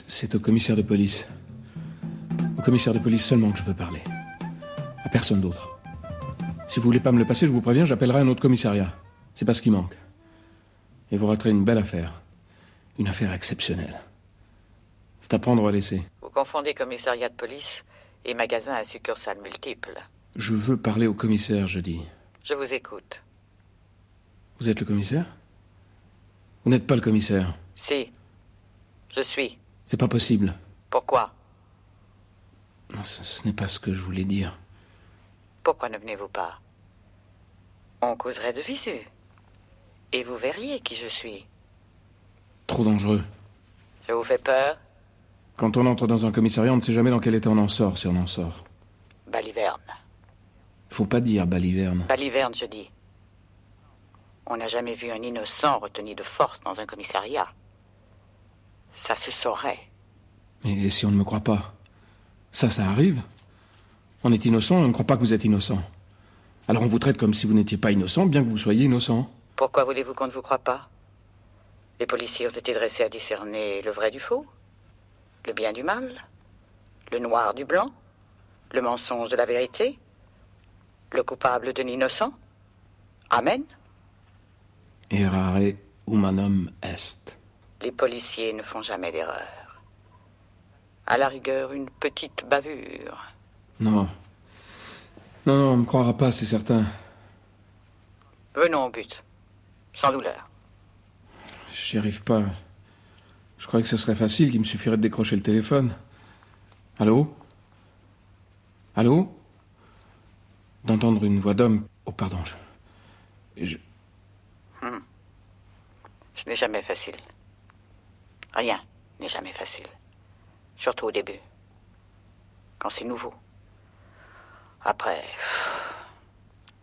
C'est au commissaire de police. Au commissaire de police seulement que je veux parler. À personne d'autre. Si vous voulez pas me le passer, je vous préviens, j'appellerai un autre commissariat. C'est pas ce qui manque. Et vous raterez une belle affaire. Une affaire exceptionnelle. C'est à prendre ou à laisser. Vous confondez commissariat de police et magasin à succursales multiples. Je veux parler au commissaire, je dis. Je vous écoute. Vous êtes le commissaire? Vous n'êtes pas le commissaire. Si. Je suis. C'est pas possible. Pourquoi? Non, ce n'est pas ce que je voulais dire. Pourquoi ne venez-vous pas? On causerait de visu. Et vous verriez qui je suis. Trop dangereux. Je vous fais peur? Quand on entre dans un commissariat, on ne sait jamais dans quel état on en sort, si on en sort. Baliverne. Faut pas dire baliverne. Baliverne, je dis. On n'a jamais vu un innocent retenu de force dans un commissariat. Ça se saurait. Et si on ne me croit pas? Ça arrive. On est innocent et on ne croit pas que vous êtes innocent. Alors on vous traite comme si vous n'étiez pas innocent, bien que vous soyez innocent. Pourquoi voulez-vous qu'on ne vous croie pas? Les policiers ont été dressés à discerner le vrai du faux, le bien du mal, le noir du blanc, le mensonge de la vérité, le coupable de l'innocent. Amen. Errare humanum est. Les policiers ne font jamais d'erreur. À la rigueur, une petite bavure. Non. Non, on ne me croira pas, c'est certain. Venons au but. Sans douleur. J'y arrive pas. Je croyais que ce serait facile, qu'il me suffirait de décrocher le téléphone. Allô? Allô? D'entendre une voix d'homme... Oh, pardon, Ce n'est jamais facile. Rien n'est jamais facile. Surtout au début. Quand c'est nouveau. Après,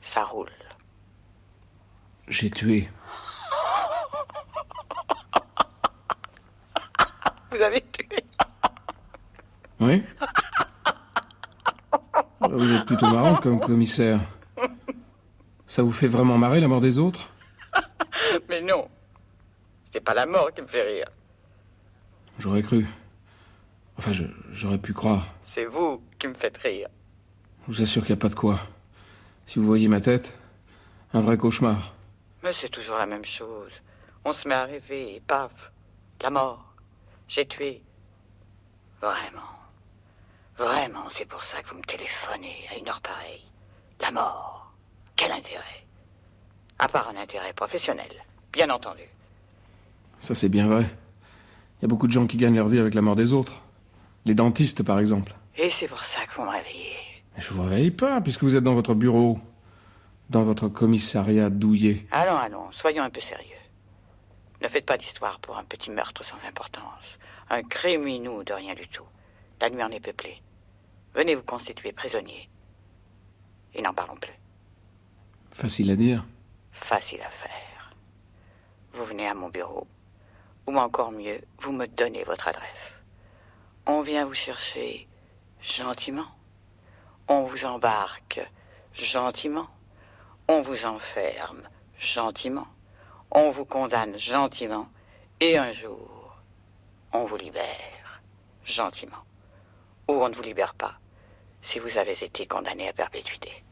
ça roule. J'ai tué. Vous avez tué? Oui? Vous êtes plutôt marrante comme commissaire. Ça vous fait vraiment marrer la mort des autres? Mais non. C'est pas la mort qui me fait rire. J'aurais cru. Enfin, j'aurais pu croire. C'est vous qui me faites rire. Je vous assure qu'il n'y a pas de quoi. Si vous voyez ma tête, un vrai cauchemar. Mais c'est toujours la même chose. On se met à rêver et paf, la mort. J'ai tué. Vraiment, c'est pour ça que vous me téléphonez à une heure pareille. La mort. Quel intérêt? À part un intérêt professionnel, bien entendu. Ça, c'est bien vrai. Il y a beaucoup de gens qui gagnent leur vie avec la mort des autres. Les dentistes, par exemple. Et c'est pour ça que vous me réveillez. Je vous réveille pas, puisque vous êtes dans votre bureau. Dans votre commissariat douillet. Allons, soyons un peu sérieux. Ne faites pas d'histoire pour un petit meurtre sans importance. Un criminel de rien du tout. La nuit en est peuplée. Venez vous constituer prisonnier. Et n'en parlons plus. Facile à dire. Facile à faire. Vous venez à mon bureau, ou encore mieux, vous me donnez votre adresse. On vient vous chercher gentiment. On vous embarque gentiment. On vous enferme gentiment. On vous condamne gentiment. Et un jour, on vous libère gentiment. Ou on ne vous libère pas, si vous avez été condamné à perpétuité.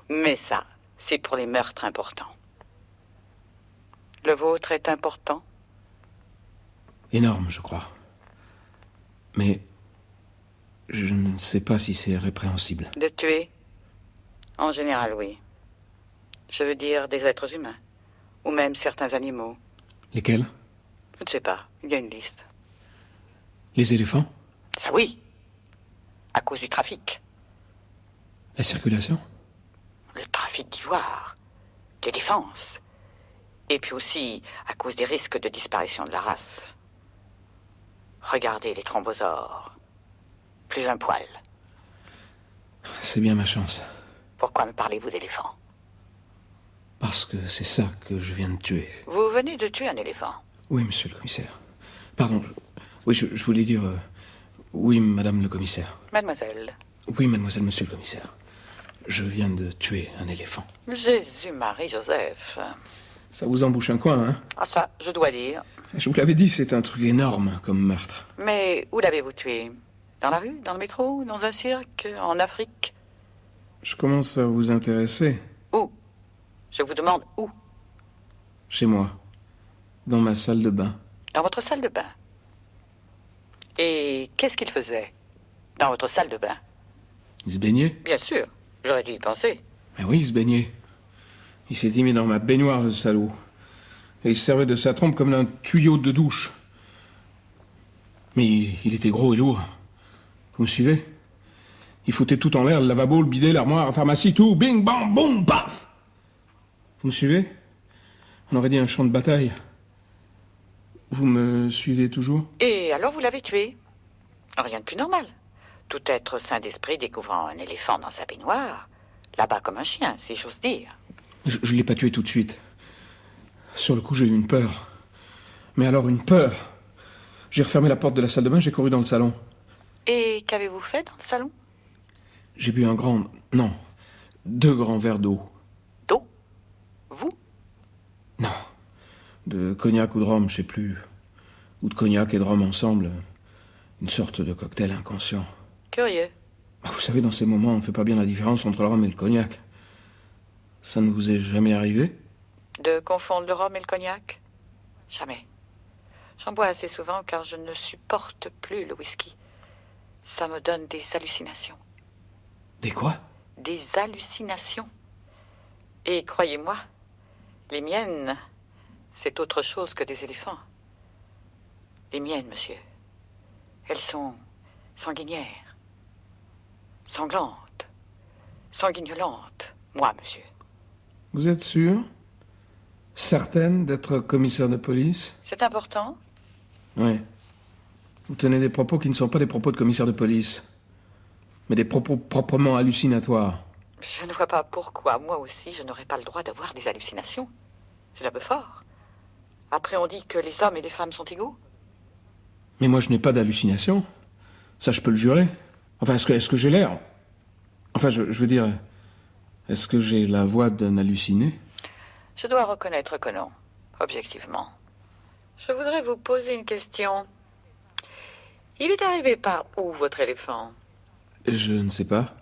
Mais ça, c'est pour les meurtres importants. Le vôtre est important? Énorme, je crois. Mais je ne sais pas si c'est répréhensible. De tuer? En général, oui. Je veux dire des êtres humains. Ou même certains animaux. Lesquels? Je ne sais pas. Il y a une liste. Les éléphants? Ça oui. À cause du trafic. La circulation? Le trafic d'ivoire. Des défenses. Et puis aussi à cause des risques de disparition de la race. Regardez les thrombosaures. Plus un poil. C'est bien ma chance. Pourquoi me parlez-vous d'éléphants? Parce que c'est ça que je viens de tuer. Vous venez de tuer un éléphant. Oui, monsieur le commissaire. Pardon, oui, je voulais dire... oui, madame le commissaire. Mademoiselle. Oui, mademoiselle, monsieur le commissaire. Je viens de tuer un éléphant. Jésus, Marie, Joseph. Ça vous embouche un coin, hein? Ah ça, je dois dire. Je vous l'avais dit, c'est un truc énorme comme meurtre. Mais où l'avez-vous tué? Dans la rue? Dans le métro? Dans un cirque? En Afrique? Je commence à vous intéresser. Où? Je vous demande où? Chez moi. Dans ma salle de bain. Dans votre salle de bain. Et qu'est-ce qu'il faisait dans votre salle de bain? Il se baignait? Bien sûr, j'aurais dû y penser. Mais oui, il se baignait. Il s'était mis dans ma baignoire, le salaud. Et il se servait de sa trompe comme d'un tuyau de douche. Mais il était gros et lourd. Vous me suivez? Il foutait tout en l'air, le lavabo, le bidet, l'armoire, la pharmacie, tout. Bing, bang, boum, paf! Vous me suivez? On aurait dit un champ de bataille. Vous me suivez toujours? Et alors vous l'avez tué? Rien de plus normal. Tout être sain d'esprit découvrant un éléphant dans sa baignoire, là-bas comme un chien, si j'ose dire. Je l'ai pas tué tout de suite. Sur le coup, j'ai eu une peur. Mais alors, une peur. J'ai refermé la porte de la salle de bain, j'ai couru dans le salon. Et qu'avez-vous fait dans le salon? J'ai bu un grand... Non, 2 grands verres d'eau. D'eau? Vous? Non, de cognac ou de rhum, je sais plus. Ou de cognac et de rhum ensemble. Une sorte de cocktail inconscient. Curieux. Vous savez, dans ces moments, on ne fait pas bien la différence entre le rhum et le cognac. Ça ne vous est jamais arrivé? De confondre le rhum et le cognac? Jamais. J'en bois assez souvent car je ne supporte plus le whisky. Ça me donne des hallucinations. Des quoi? Des hallucinations. Et croyez-moi, les miennes, c'est autre chose que des éléphants. Les miennes, monsieur, elles sont sanguinières, sanglantes, sanguignolantes. Moi, monsieur. Vous êtes sûr? Certaine d'être commissaire de police? C'est important? Oui. Vous tenez des propos qui ne sont pas des propos de commissaire de police, mais des propos proprement hallucinatoires. Je ne vois pas pourquoi, moi aussi, je n'aurais pas le droit d'avoir des hallucinations. C'est un peu fort. Après, on dit que les hommes et les femmes sont égaux. Mais moi, je n'ai pas d'hallucination. Ça, je peux le jurer. Enfin, est-ce que j'ai l'air? Enfin, je veux dire, est-ce que j'ai la voix d'un halluciné? Je dois reconnaître que non, objectivement. Je voudrais vous poser une question. Il est arrivé par où, votre éléphant? Je ne sais pas.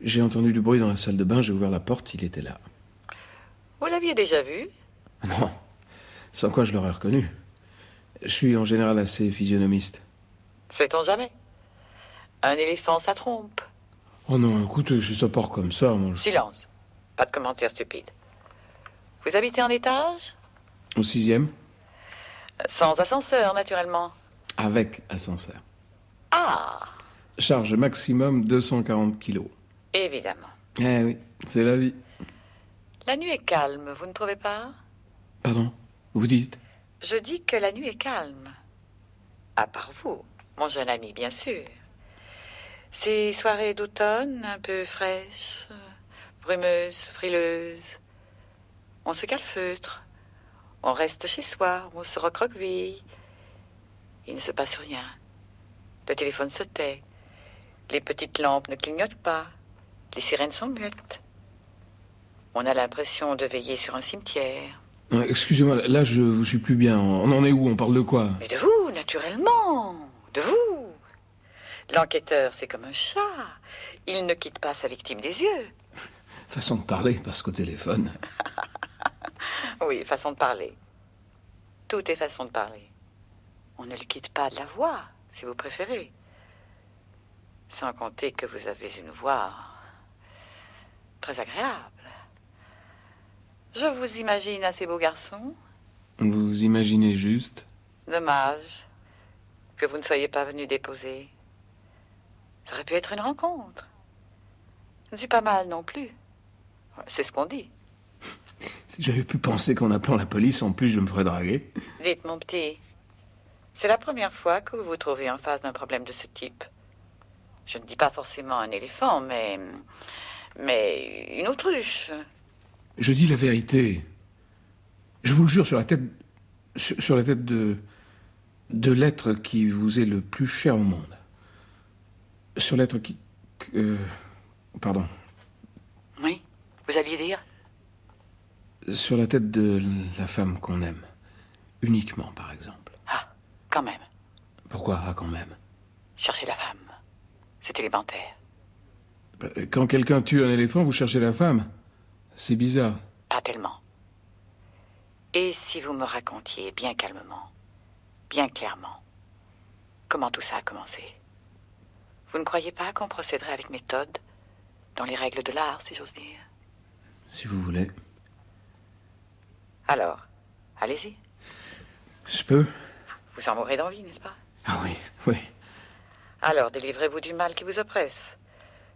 J'ai entendu du bruit dans la salle de bain, j'ai ouvert la porte, il était là. Vous l'aviez déjà vu? Non, sans quoi je l'aurais reconnu. Je suis en général assez physionomiste. Sait-on jamais? Un éléphant, ça trompe. Oh non, écoute, je suis pas comme ça, moi. Silence. Pas de commentaires stupides. Vous habitez en étage? Au 6e? Sans ascenseur, naturellement. Avec ascenseur. Ah! Charge maximum 240 kilos. Évidemment. Eh oui, c'est la vie. La nuit est calme, vous ne trouvez pas? Pardon, vous dites? Je dis que la nuit est calme. À part vous, mon jeune ami, bien sûr. Ces soirées d'automne, un peu fraîches, brumeuses, frileuses. On se calfeutre. On reste chez soi, on se recroqueville. Il ne se passe rien. Le téléphone se tait. Les petites lampes ne clignotent pas. Les sirènes sont muettes. On a l'impression de veiller sur un cimetière. Excusez-moi, là je vous suis plus bien. On en est où? On parle de quoi? Mais de vous, naturellement. De vous. L'enquêteur, c'est comme un chat. Il ne quitte pas sa victime des yeux. Façon de parler, parce qu'au téléphone... Oui, façon de parler. Tout est façon de parler. On ne le quitte pas de la voix, si vous préférez. Sans compter que vous avez une voix très agréable. Je vous imagine assez beau garçon. Vous imaginez juste? Dommage que vous ne soyez pas venu déposer. Ça aurait pu être une rencontre. Je ne suis pas mal non plus. C'est ce qu'on dit. Si j'avais pu penser qu'en appelant la police, en plus, je me ferais draguer. Dites, mon petit, c'est la première fois que vous vous trouvez en face d'un problème de ce type. Je ne dis pas forcément un éléphant, mais une autruche. Je dis la vérité. Je vous le jure sur la tête... Sur la tête de l'être qui vous est le plus cher au monde. Sur l'être qui... Pardon. Oui, vous alliez dire? Sur la tête de la femme qu'on aime. Uniquement, par exemple. Ah, quand même. Pourquoi, quand même? Cherchez la femme. C'est élémentaire. Quand quelqu'un tue un éléphant, vous cherchez la femme. C'est bizarre. Pas tellement. Et si vous me racontiez bien calmement, bien clairement, comment tout ça a commencé? Vous ne croyez pas qu'on procéderait avec méthode, dans les règles de l'art, si j'ose dire? Si vous voulez. Alors, allez-y. Je peux? Vous en mourrez d'envie, n'est-ce pas? Ah oui, oui. Alors, délivrez-vous du mal qui vous oppresse.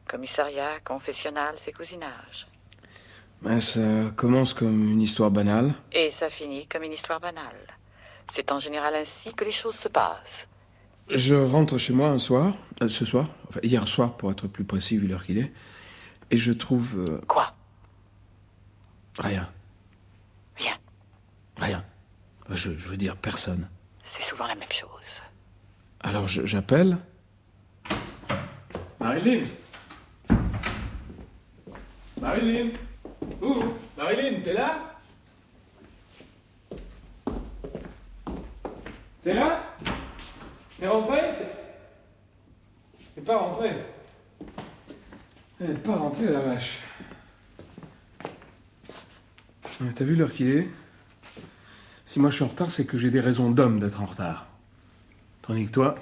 Commissariat, confessionnal, c'est cousinage. Ben, ça commence comme une histoire banale. Et ça finit comme une histoire banale. C'est en général ainsi que les choses se passent. Je rentre chez moi un soir, ce soir, enfin hier soir pour être plus précis vu l'heure qu'il est, et je trouve... Quoi? Rien. Rien. Rien. Je veux dire personne. C'est souvent la même chose. Alors j'appelle... Marilyn! Marilyn! Ouh! Marilyn, t'es là? T'es là? T'es rentrée? T'es pas rentrée? Elle est pas rentrée, la vache. Ouais, t'as vu l'heure qu'il est? Si moi je suis en retard, c'est que j'ai des raisons d'homme d'être en retard. Tandis que toi...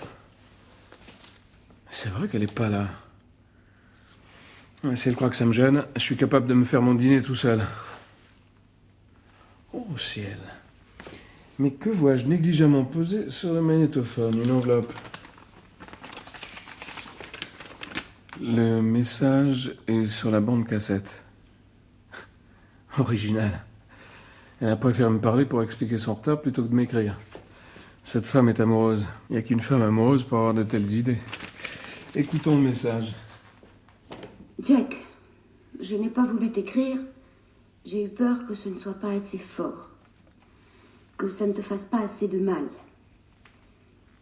C'est vrai qu'elle est pas là. Ouais, si elle croit que ça me gêne, je suis capable de me faire mon dîner tout seul. Oh ciel. Mais que vois-je négligemment posé sur le magnétophone? Une enveloppe. Le message est sur la bande cassette. Original. Elle a préféré me parler pour expliquer son retard plutôt que de m'écrire. Cette femme est amoureuse. Il n'y a qu'une femme amoureuse pour avoir de telles idées. Écoutons le message. Jack, je n'ai pas voulu t'écrire. J'ai eu peur que ce ne soit pas assez fort. Que ça ne te fasse pas assez de mal.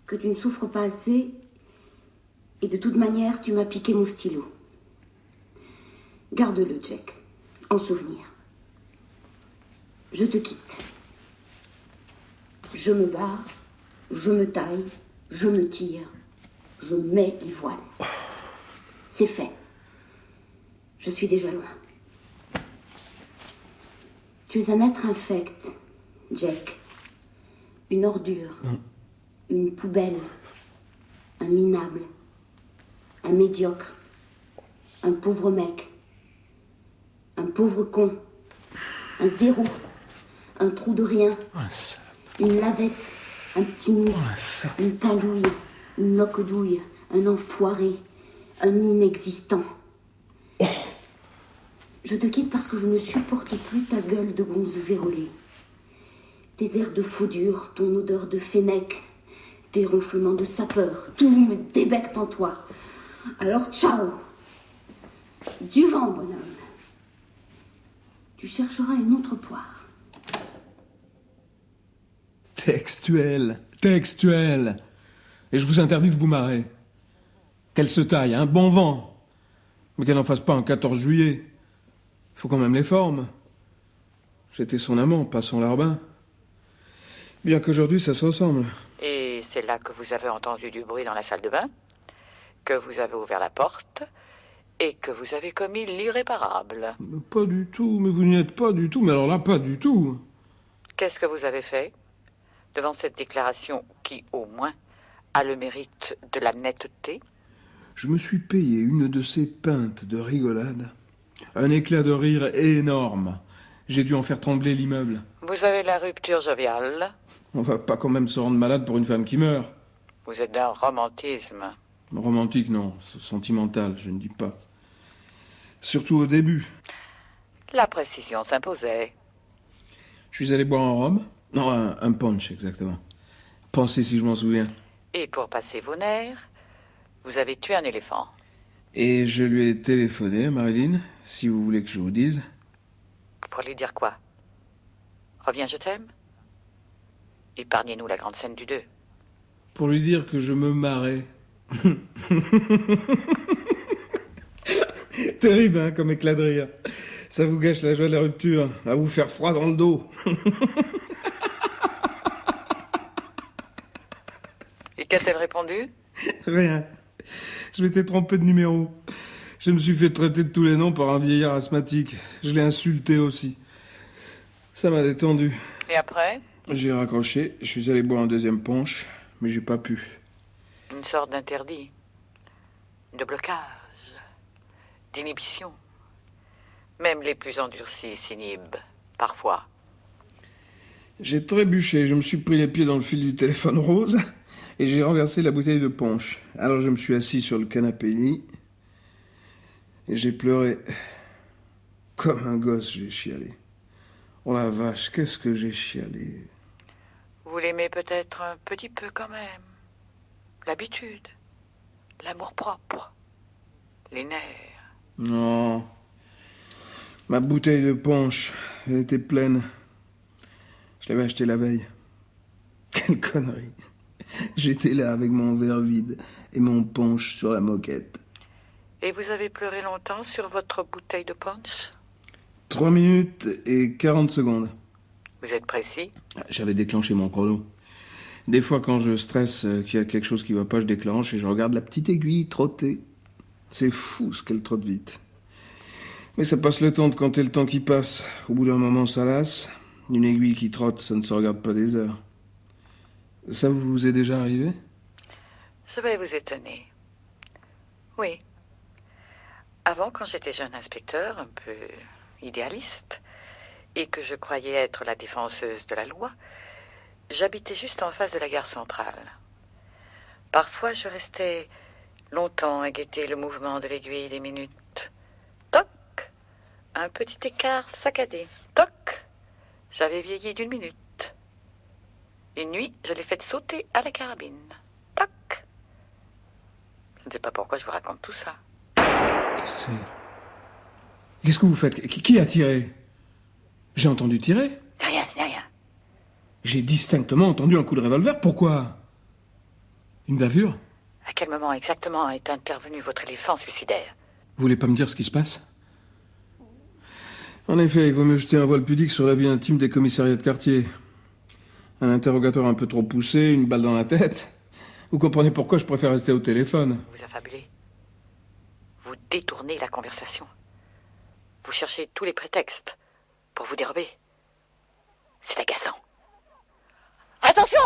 Que tu ne souffres pas assez. Et de toute manière, tu m'as piqué mon stylo. Garde-le, Jack, en souvenir. Je te quitte. Je me barre, je me taille, je me tire, je mets les voiles. C'est fait. Je suis déjà loin. Tu es un être infect, Jack. Une ordure. Une poubelle. Un minable. Un médiocre. Un pauvre mec. Un pauvre con. Un zéro. Un trou de rien. Une lavette. Un petit mou. Une pendouille. Une loque-douille. Un enfoiré. Un inexistant. Je te quitte parce que je ne supporte plus ta gueule de gonze vérolée. Tes airs de faux dur, ton odeur de fennec, tes ronflements de sapeur, tout me débecte en toi. Alors ciao. Du vent, bonhomme. Tu chercheras une autre poire. Textuel. Textuel. Et je vous interdis de vous marrer. Qu'elle se taille, un bon vent. Mais qu'elle n'en fasse pas un 14 juillet. Faut quand même les formes. J'étais son amant, pas son larbin. Bien qu'aujourd'hui, ça se ressemble. Et c'est là que vous avez entendu du bruit dans la salle de bain, que vous avez ouvert la porte et que vous avez commis l'irréparable. Mais pas du tout, mais vous n'y êtes pas du tout. Mais alors là, pas du tout. Qu'est-ce que vous avez fait devant cette déclaration qui, au moins, a le mérite de la netteté? Je me suis payé une de ces pintes de rigolade. Un éclat de rire énorme. J'ai dû en faire trembler l'immeuble. Vous avez la rupture joviale. On va pas quand même se rendre malade pour une femme qui meurt. Vous êtes d'un romantisme. Romantique, non. Sentimental, je ne dis pas. Surtout au début. La précision s'imposait. Je suis allé boire un rhum. Non, un punch, exactement. Pensez si je m'en souviens. Et pour passer vos nerfs, vous avez tué un éléphant. Et je lui ai téléphoné, Marilyn, si vous voulez que je vous dise. Pour lui dire quoi? Reviens, je t'aime? Épargnez-nous la grande scène du 2. Pour lui dire que je me marrais. Terrible, hein, comme éclat de rire. Ça vous gâche la joie de la rupture. À vous faire froid dans le dos. Et qu'a-t-elle répondu? Rien. Je m'étais trompé de numéro. Je me suis fait traiter de tous les noms par un vieillard asthmatique. Je l'ai insulté aussi. Ça m'a détendu. Et après? J'ai raccroché, je suis allé boire un deuxième punch, mais j'ai pas pu. Une sorte d'interdit, de blocage, d'inhibition. Même les plus endurcis s'inhibent, parfois. J'ai trébuché, je me suis pris les pieds dans le fil du téléphone rose et j'ai renversé la bouteille de punch. Alors je me suis assis sur le canapé lit et j'ai pleuré. Comme un gosse, j'ai chialé. Oh la vache, qu'est-ce que j'ai chialé. Vous l'aimez peut-être un petit peu quand même. L'habitude, l'amour-propre, les nerfs. Non. Ma bouteille de punch, elle était pleine. Je l'avais achetée la veille. Quelle connerie. J'étais là avec mon verre vide et mon punch sur la moquette. Et vous avez pleuré longtemps sur votre bouteille de punch? 3 minutes et 40 secondes. Vous êtes précis? J'avais déclenché mon chrono. Des fois, quand je stresse, qu'il y a quelque chose qui va pas, je déclenche et je regarde la petite aiguille trotter. C'est fou ce qu'elle trotte vite. Mais ça passe le temps de compter le temps qui passe. Au bout d'un moment, ça lasse. Une aiguille qui trotte, ça ne se regarde pas des heures. Ça vous est déjà arrivé? Je vais vous étonner. Oui. Avant, quand j'étais jeune inspecteur, un peu idéaliste, et que je croyais être la défenseuse de la loi, j'habitais juste en face de la gare centrale. Parfois, je restais longtemps à guetter le mouvement de l'aiguille des minutes. Toc! Un petit écart saccadé. Toc! J'avais vieilli d'1 minute. Une nuit, je l'ai faite sauter à la carabine. Toc! Je ne sais pas pourquoi je vous raconte tout ça. Qu'est-ce que c'est? Qu'est-ce que vous faites? Qui a tiré? J'ai entendu tirer. Rien, c'est rien. J'ai distinctement entendu un coup de revolver. Pourquoi? Une bavure? À quel moment exactement est intervenu votre éléphant suicidaire? Vous voulez pas me dire ce qui se passe? En effet, il vaut mieux jeter un voile pudique sur la vie intime des commissariats de quartier. Un interrogatoire un peu trop poussé, une balle dans la tête. Vous comprenez pourquoi je préfère rester au téléphone. Vous affabulez. Vous détournez la conversation. Vous cherchez tous les prétextes pour vous dérober. C'est agaçant. Attention!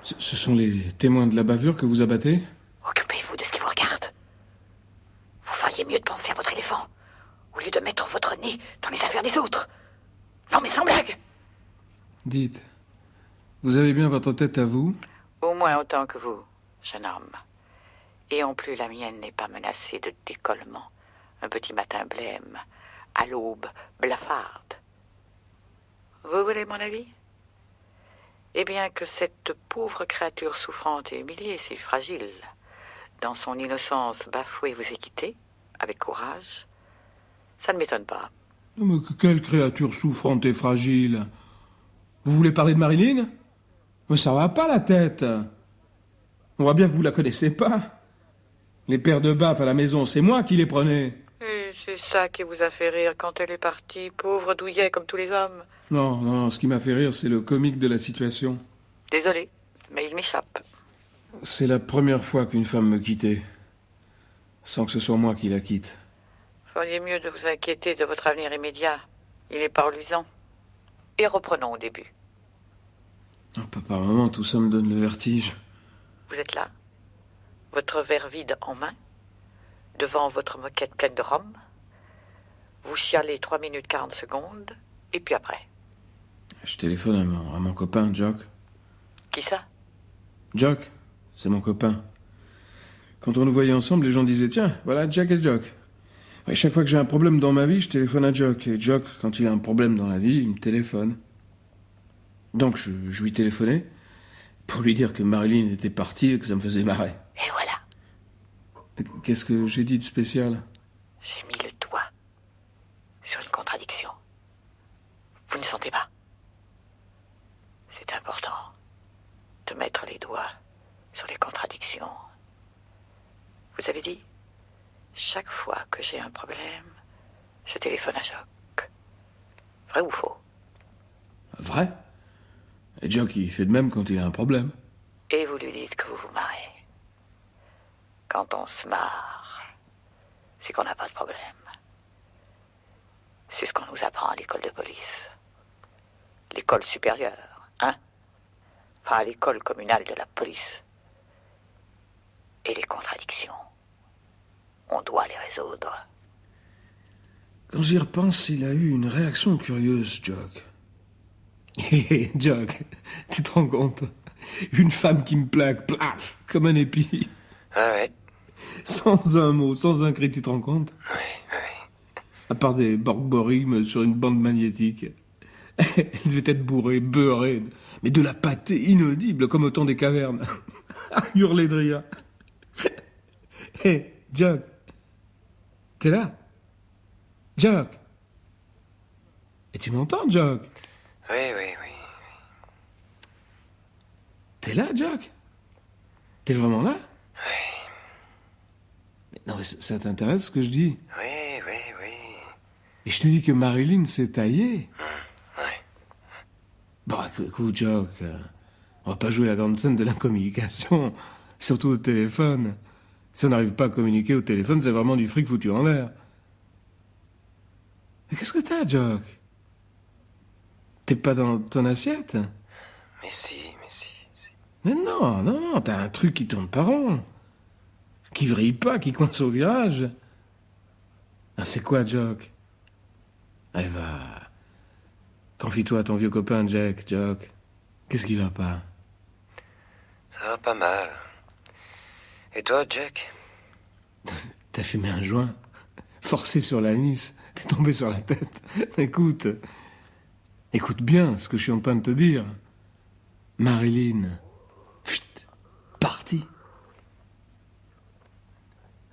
Ce sont les témoins de la bavure que vous abattez? Occupez-vous de ce qui vous regarde. Vous feriez mieux de penser à votre éléphant, au lieu de mettre votre nez dans les affaires des autres. Non mais sans blague. Dites, vous avez bien votre tête à vous? Au moins autant que vous, jeune homme. Et en plus, la mienne n'est pas menacée de décollement. Un petit matin blême, à l'aube blafarde. Vous voulez mon avis? Eh bien que cette pauvre créature souffrante et humiliée, si fragile, dans son innocence bafouée vous ait quitté, avec courage, ça ne m'étonne pas. Mais quelle créature souffrante et fragile! Vous voulez parler de Marilyn? Mais ça va pas la tête! On voit bien que vous la connaissez pas. Les paires de baffes à la maison, c'est moi qui les prenais. Et c'est ça qui vous a fait rire quand elle est partie, pauvre douillet comme tous les hommes. Non, non, ce qui m'a fait rire, c'est le comique de la situation. Désolé, mais il m'échappe. C'est la première fois qu'une femme me quittait, sans que ce soit moi qui la quitte. Feriez mieux de vous inquiéter de votre avenir immédiat. Il est pas reluisant. Et reprenons au début. Oh, par moments, tout ça me donne le vertige. Vous êtes là, votre verre vide en main, devant votre moquette pleine de rhum. Vous chialez 3 minutes 40 secondes, et puis après. Je téléphone à mon copain, Jock. Qui ça? Jock, c'est mon copain. Quand on nous voyait ensemble, les gens disaient « Tiens, voilà Jack et Jock ». Et chaque fois que j'ai un problème dans ma vie, je téléphone à Jock. Et Jock, quand il a un problème dans la vie, il me téléphone. Donc je lui téléphonais pour lui dire que Marilyn était partie et que ça me faisait marrer. Et voilà. Qu'est-ce que j'ai dit de spécial? J'ai mis le doigt sur une contradiction. Vous ne sentez pas? C'est important de mettre les doigts sur les contradictions. Vous avez dit, Chaque fois que j'ai un problème, je téléphone à Jock. Vrai ou faux? Vrai? Et Jock, il fait de même quand il a un problème. Et vous lui dites que vous vous marrez. Quand on se marre, c'est qu'on n'a pas de problème. C'est ce qu'on nous apprend à l'école de police. L'école supérieure, hein? Enfin, l'école communale de la police. Et les contradictions, on doit les résoudre. Quand j'y repense, il a eu une réaction curieuse, Jock. Hé, Jock, tu te rends compte? Une femme qui me plaque, plaf, comme un épi. Ah ouais, Sans un mot, sans un cri, tu te rends compte? ouais. À part des borborigmes sur une bande magnétique. Elle devait être bourrée, beurrée, mais de la pâtée inaudible, comme au temps des cavernes. Hurler de rire. Hé, Jock. T'es là? Jock. Et tu m'entends, Jock? Oui, oui, oui. T'es là, Jock? T'es vraiment là? Oui, Mais non, mais ça t'intéresse ce que je dis? oui, oui, oui. Et je te dis que Marilyn s'est taillée. Ouais. Bon, écoute, Jock, on va pas jouer la grande scène de la communication, surtout au téléphone. Si on n'arrive pas à communiquer au téléphone, c'est vraiment du fric foutu en l'air. Mais qu'est-ce que t'as, Jock? T'es pas dans ton assiette? Mais si, si. Mais non, non, t'as un truc qui tourne pas rond. Qui vrille pas, qui coince au virage. Ah, c'est quoi, Jock? Allez, va. Confie-toi à ton vieux copain, Jock. Qu'est-ce qui va pas? Ça va pas mal. Et toi, Jack? T'as fumé un joint? Forcé sur l'anis? T'es tombé sur la tête? Écoute bien ce que je suis en train de te dire. Marilyn, pfft, partie.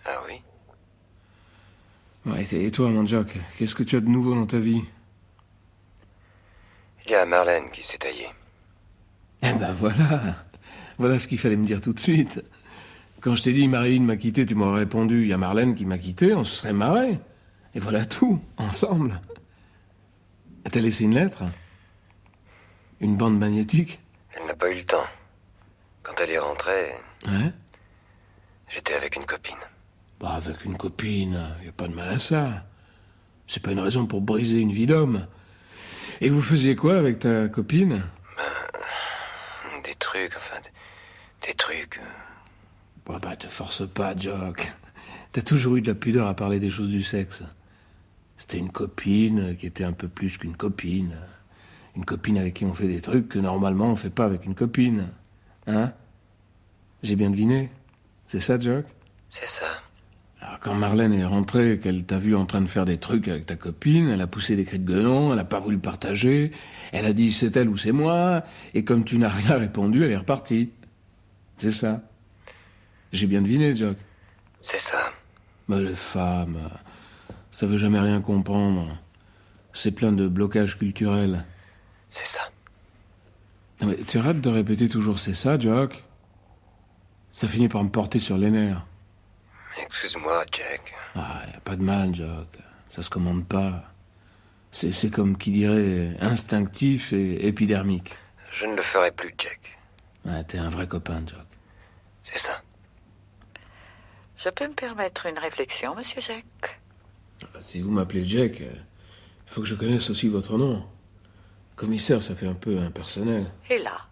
Ah oui? Ouais, et toi, mon Jock, qu'est-ce que tu as de nouveau dans ta vie? Il y a Marlène qui s'est taillée. Eh ben voilà ce qu'il fallait me dire tout de suite. Quand je t'ai dit Marilyn m'a quitté, tu m'aurais répondu, il y a Marlène qui m'a quitté, on se serait marré. Et voilà tout, ensemble. T'as laissé une lettre? Une bande magnétique? Elle n'a pas eu le temps. Quand elle est rentrée, Ouais? j'étais avec une copine. Bah, avec une copine, y a pas de mal à ça. C'est pas une raison pour briser une vie d'homme. Et vous faisiez quoi avec ta copine? Des trucs, enfin, des trucs. Bah, te force pas, Jock. T'as toujours eu de la pudeur à parler des choses du sexe. C'était une copine qui était un peu plus qu'une copine. Une copine avec qui on fait des trucs que normalement on fait pas avec une copine. Hein? J'ai bien deviné? C'est ça, Jock? C'est ça. Alors, quand Marlène est rentrée, qu'elle t'a vu en train de faire des trucs avec ta copine, elle a poussé des cris de guenon, elle a pas voulu partager, elle a dit c'est elle ou c'est moi, et comme tu n'as rien répondu, elle est repartie. C'est ça. J'ai bien deviné, Jock. C'est ça. Mais les femmes, ça veut jamais rien comprendre. C'est plein de blocages culturels. C'est ça. Non, mais tu arrêtes de répéter toujours c'est ça, Jock. Ça finit par me porter sur les nerfs. Excuse-moi, Jack. Ah, y a pas de mal, Jock. Ça se commande pas. C'est comme qui dirait instinctif et épidermique. Je ne le ferai plus, Jack. Ah, t'es un vrai copain, Jock. C'est ça. Je peux me permettre une réflexion, monsieur Jack? Si vous m'appelez Jack, faut que je connaisse aussi votre nom. Commissaire, ça fait un peu impersonnel. Et là,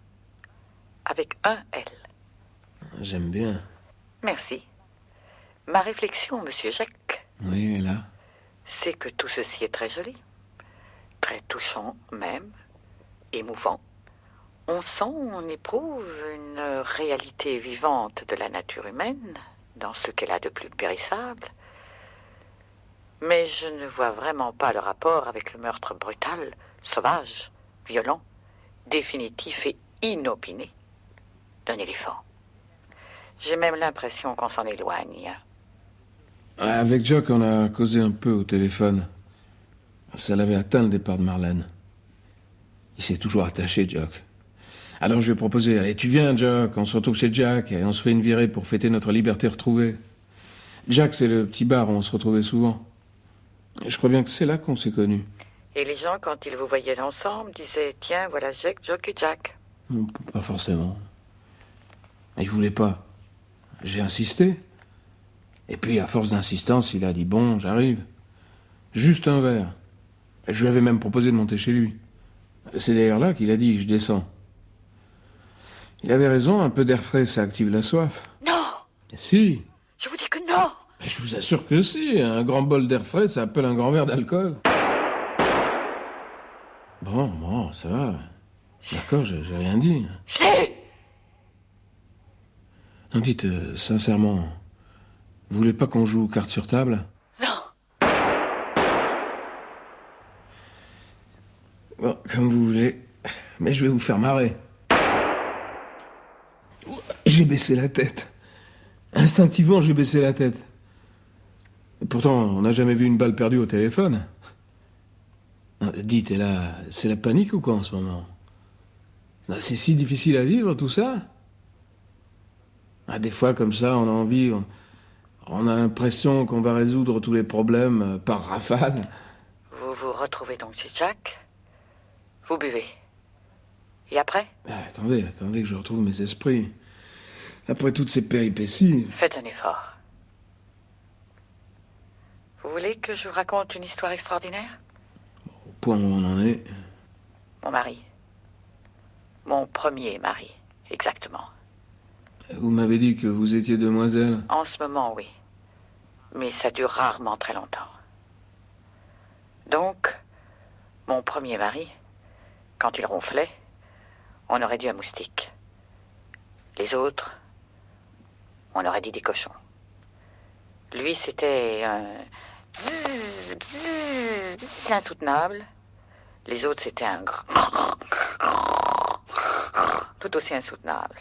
avec un L. J'aime bien. Merci. Ma réflexion, monsieur Jack, Oui, et là? c'est que tout ceci est très joli, très touchant même, émouvant. On sent, on éprouve une réalité vivante de la nature humaine, dans ce qu'elle a de plus périssable. Mais je ne vois vraiment pas le rapport avec le meurtre brutal, sauvage, violent, définitif et inopiné d'un éléphant. J'ai même l'impression qu'on s'en éloigne. Avec Jock, on a causé un peu au téléphone. Ça l'avait atteint le départ de Marlène. Il s'est toujours attaché, Jock. Alors je lui ai proposé, allez, tu viens, Jock, on se retrouve chez Jack et on se fait une virée pour fêter notre liberté retrouvée. Jack, c'est le petit bar où on se retrouvait souvent. Je crois bien que c'est là qu'on s'est connus. Et les gens, quand ils vous voyaient ensemble, disaient « Tiens, voilà Jake, Jock et Jack ». Pas forcément. Il voulait pas. J'ai insisté. Et puis, à force d'insistance, il a dit « Bon, j'arrive. » Juste un verre. Je lui avais même proposé de monter chez lui. C'est d'ailleurs là qu'il a dit « Je descends ». Il avait raison, un peu d'air frais, ça active la soif. Non! Et si. Je vous dis que non! Mais je vous assure que si. Un grand bol d'air frais, ça appelle un grand verre d'alcool. Bon, ça va. D'accord, j'ai rien dit. Je l'ai! Non, dites, sincèrement, vous voulez pas qu'on joue aux cartes sur table? Non! Bon, comme vous voulez. Mais je vais vous faire marrer. J'ai baissé la tête. Instinctivement, j'ai baissé la tête. Et pourtant, on n'a jamais vu une balle perdue au téléphone. Dites, et là, c'est la panique ou quoi en ce moment? C'est si difficile à vivre, tout ça? Des fois, comme ça, on a envie... On a l'impression qu'on va résoudre tous les problèmes par rafale. Vous vous retrouvez donc chez Jack. Vous buvez. Et après? Attendez que je retrouve mes esprits. Après toutes ces péripéties... Faites un effort. Vous voulez que je vous raconte une histoire extraordinaire? Au point où on en est... Mon mari. Mon premier mari, exactement. Vous m'avez dit que vous étiez demoiselle. En ce moment, oui. Mais ça dure rarement très longtemps. Donc, mon premier mari, quand il ronflait, on aurait dit un moustique. Les autres, on aurait dit des cochons. Lui, c'était un... bzzz, bzzz, bzzz, insoutenable. Les autres, c'était un... tout aussi insoutenable.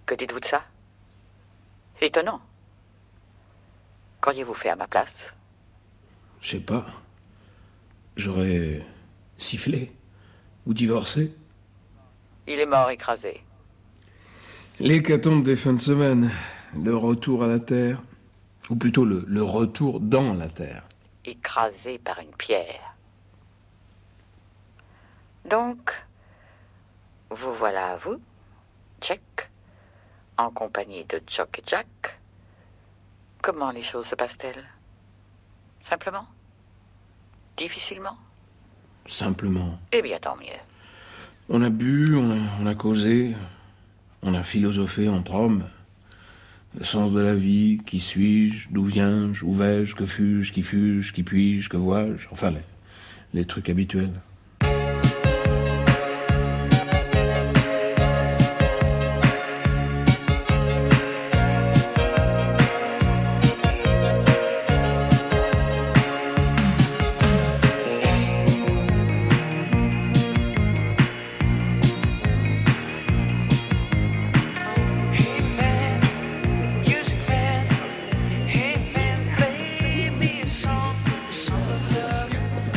Que dites-vous de ça? Étonnant. Qu'auriez-vous fait à ma place? Je sais pas. J'aurais sifflé ou divorcé. Il est mort écrasé. L'hécatombe des fins de semaine, le retour à la Terre, ou plutôt le retour dans la Terre. Écrasé par une pierre. Donc, vous voilà, vous, Jack, en compagnie de Jock et Jack. Comment les choses se passent-elles? Simplement? Difficilement? Simplement. Eh bien, tant mieux. On a bu, on a causé, on a philosophé entre hommes. Le sens de la vie, qui suis-je, d'où viens-je, où vais-je, que fus-je, qui puis-je, que vois-je, enfin les trucs habituels.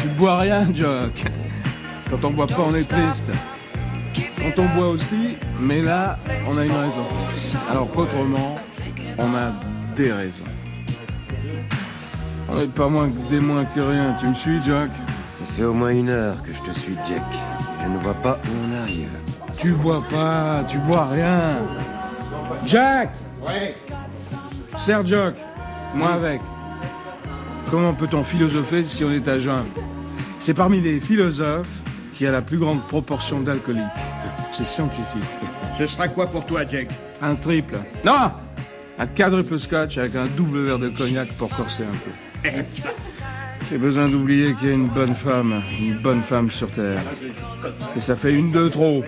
Tu bois rien, Jock. Quand on boit pas, on est triste. Quand on boit aussi, mais là, on a une raison. Alors qu'autrement, on a des raisons. On n'est pas des moins que rien. Tu me suis, Jock? Ça fait au moins 1 heure que je te suis, Jack. Je ne vois pas où on arrive. Tu bois pas, tu bois rien. Jack! Ouais. Serre Jock, moi avec. Comment peut-on philosopher si on est à jeun? C'est parmi les philosophes qui a la plus grande proportion d'alcooliques. C'est scientifique. Ce sera quoi pour toi, Jack? Un triple. Non! Un quadruple scotch avec un double verre de cognac pour corser un peu. J'ai besoin d'oublier qu'il y a une bonne femme sur Terre. Et ça fait 1 de trop.